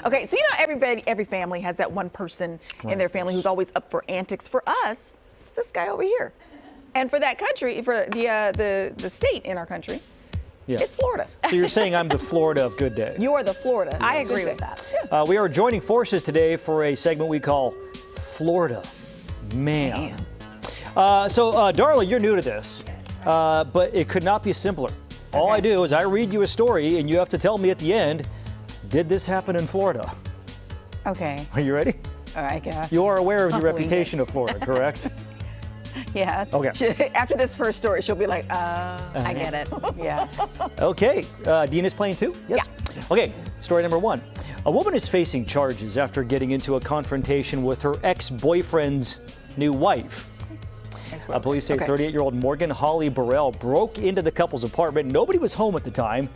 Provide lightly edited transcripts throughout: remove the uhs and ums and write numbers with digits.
Okay, so every family has that one person in their family who's always up for antics. For us, it's this guy over here. And for that country, for the state in our country, it's Florida. So you're saying I'm the Florida of Good Day. You are the Florida. I agree with that. We are joining forces today for a segment we call Florida Man. So Darla, you're new to this, but it could not be simpler. All I do is I read you a story and you have to tell me at the end, did this happen in Florida? Okay. Are you ready? I guess. You are aware of the reputation of Florida, correct? Yes. Okay. After this first story, she'll be like, I get it. Yeah. Okay. Dina's playing too? Yes. Yeah. Okay. Story number 1. A woman is facing charges after getting into a confrontation with her ex-boyfriend's new wife. Police say 38-year-old Morgan Holly Burrell broke into the couple's apartment. Nobody was home at the time,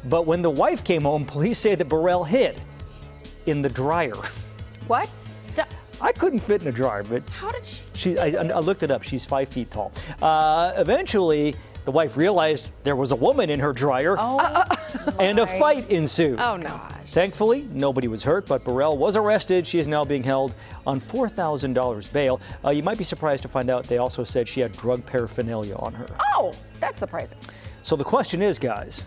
but when the wife came home, police say that Burrell hid in the dryer. What? I couldn't fit in a dryer, but how did she? I looked it up. She's 5 feet tall. Eventually, the wife realized there was a woman in her dryer, and a fight ensued. Oh, no. Thankfully, nobody was hurt, but Burrell was arrested. She is now being held on $4,000 bail. You might be surprised to find out they also said she had drug paraphernalia on her. Oh, that's surprising. So the question is, guys,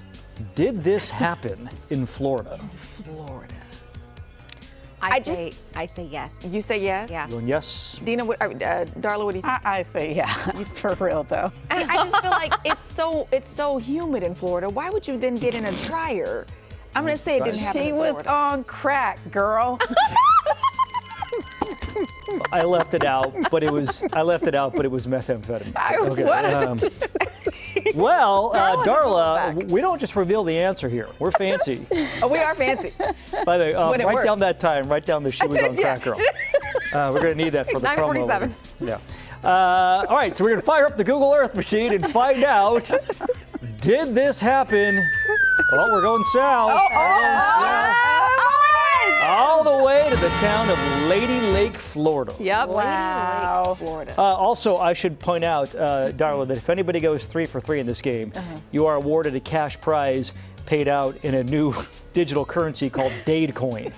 did this happen in Florida? Florida. I say yes. You say yes? Yeah. Going yes? Dina, Darla, what do you think? I say yeah. For real though. I just feel like it's so humid in Florida. Why would you then get in a dryer? I'm gonna say it didn't happen in Florida. She was on crack, girl. I left it out, but it was methamphetamine. I was what? Well, Darla, we don't just reveal the answer here. We're fancy. Oh, we are fancy. By the way, write works. down that time. Write down that she was on crack, girl. We're going to need that for the promo. 9:47. Yeah. All right, so we're going to fire up the Google Earth machine and find out, did this happen? Oh, we're going south. All the way to the town of Lady Lake, Florida. Yep. Wow. Lake, Florida. Also, I should point out, Darla, that if anybody goes 3 for 3 in this game, you are awarded a cash prize paid out in a new digital currency called Dadecoin.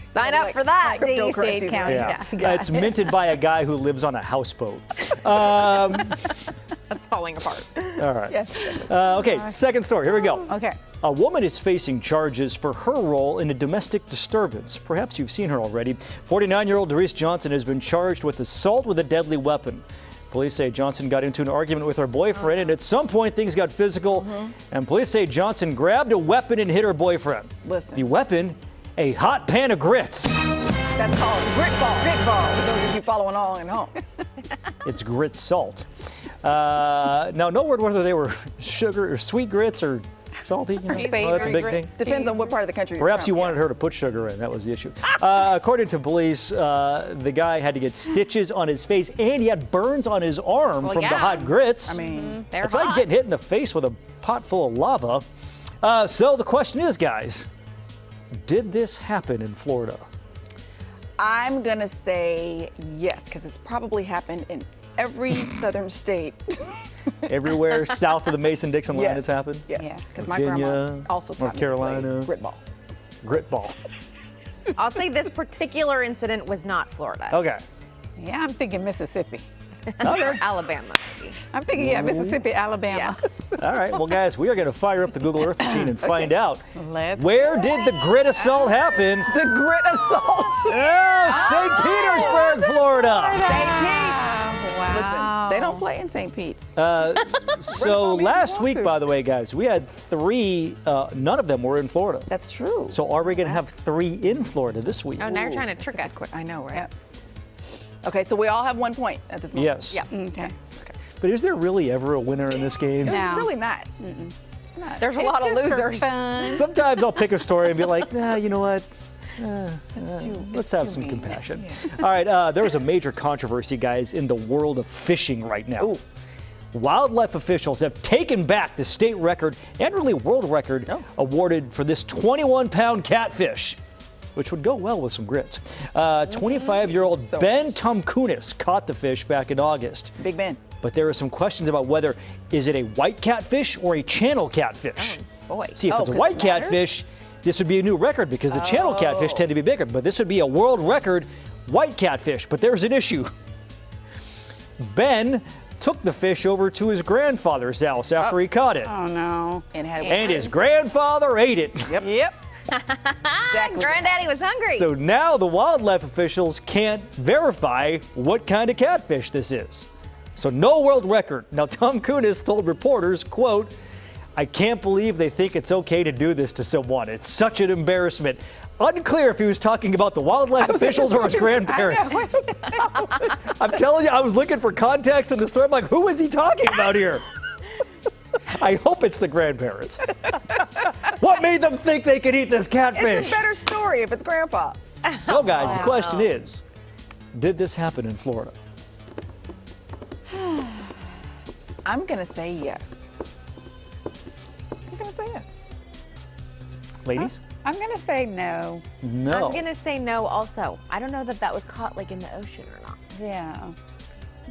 Sign up for that. Cryptocurrencies. Yeah. It's minted by a guy who lives on a houseboat. That's falling apart. All right. Yes. Okay, second story. Here we go. Okay. A woman is facing charges for her role in a domestic disturbance. Perhaps you've seen her already. 49-year-old Doris Johnson has been charged with assault with a deadly weapon. Police say Johnson got into an argument with her boyfriend, and at some point things got physical. And police say Johnson grabbed a weapon and hit her boyfriend. Listen. The weapon, a hot pan of grits. That's called grit ball. Grit ball. For those of you following along at home. It's grit salt. Now, no word whether they were sugar or sweet grits or salty. You know? That's a big thing. Depends on what part of the country you're Perhaps from. you wanted her to put sugar in. That was the issue. According to police, the guy had to get stitches on his face and he had burns on his arm from the hot grits. I mean, they're it's like getting hit in the face with a pot full of lava. So the question is, guys, did this happen in Florida? I'm gonna say yes, because it's probably happened in every southern state. Everywhere south of the Mason-Dixon line it's happened? Yes, because my Virginia, grandma also taught North me to play Carolina. grit ball. Grit ball. I'll say this particular incident was not Florida. Okay. Yeah, I'm thinking Mississippi. Alabama. Maybe. I'm thinking, Mississippi, Alabama. All right, well, guys, we are going to fire up the Google Earth machine and find out Let's where did the grit assault happen? The grit assault. Oh, St. Petersburg, Florida. St. Pete. Wow. Listen, they don't play in St. Pete's. So last week, by the way, guys, we had 3. None of them were in Florida. That's true. So are we going to have 3 in Florida this week? Oh, now you're trying to trick us. I know, right? Okay, so we all have 1 point at this moment. Yes. Yeah. Okay. But is there really ever a winner in this game? It's No. really not. There's a lot of losers. Sometimes I'll pick a story and be like, nah, you know what? Let's have some mean. compassion. All right, there is a major controversy, guys, in the world of fishing right now. Wildlife officials have taken back the state record and really world record awarded for this 21-pound catfish, which would go well with some grits. 25-year-old Ben Tomkunis caught the fish back in August. Big Ben. But there are some questions about whether is it a white catfish or a channel catfish. Boy. See, if it's a white catfish, This would be a new record because the channel catfish tend to be bigger, but this would be a world record white catfish. But there's an issue. Ben took the fish over to his grandfather's house after he caught it. Oh, no. And his grandfather ate it. Yep. Granddaddy was hungry. So now the wildlife officials can't verify what kind of catfish this is. So no world record. Now Tom Kunis told reporters, quote, "I can't believe they think it's okay to do this to someone. It's such an embarrassment." Unclear if he was talking about the wildlife officials or his grandparents. I'm telling you, I was looking for context in the story. I'm like, who is he talking about here? I hope it's the grandparents. What made them think they could eat this catfish? It's a better story if it's Grandpa. So, guys, the question is, did this happen in Florida? I'm going to say yes. I'm going to say yes. Ladies? I'm going to say no. No. I'm gonna say no also. I don't know that was caught like in the ocean or not. Yeah.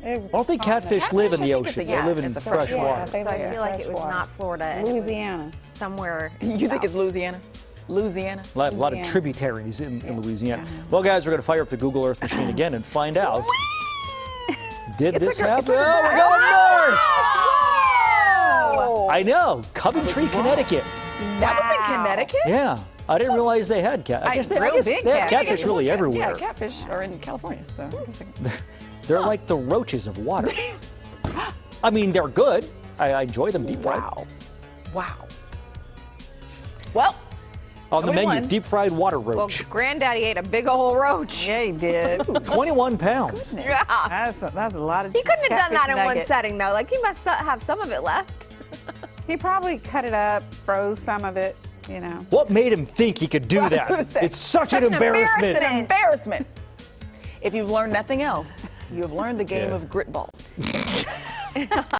I don't think catfish live in the I think it's ocean. a yes. They live in It's a fresh fresh water. So I feel like it was not Florida. and it was Louisiana. somewhere. You think it's Louisiana? Louisiana? A lot of Louisiana. tributaries in Louisiana. Well, guys, we're going to fire up the Google Earth machine again and find out. Did this happen? Oh, we're going north! Oh! I know. Coventry, Connecticut. That was in Connecticut? Yeah. I didn't realize they had cat. I guess they real have big catfish really everywhere. Yeah, catfish are in California. So. They're like the roaches of water. I mean, they're good. I enjoy them deep fried. Wow. Wow. Well, On the nobody menu, won. deep fried water Well, roach. Granddaddy ate a big old roach. Yeah, he did. 21 pounds. Yeah. That's a lot of He couldn't have done that catfish in one nuggets. setting though. Like he must have some of it left. He probably cut it up, froze some of it, you know. What made him think he could do I was that? gonna say, It's such an such an embarrassment. it's an embarrassment. If you've learned nothing else, you have learned the game Yeah. of grit ball.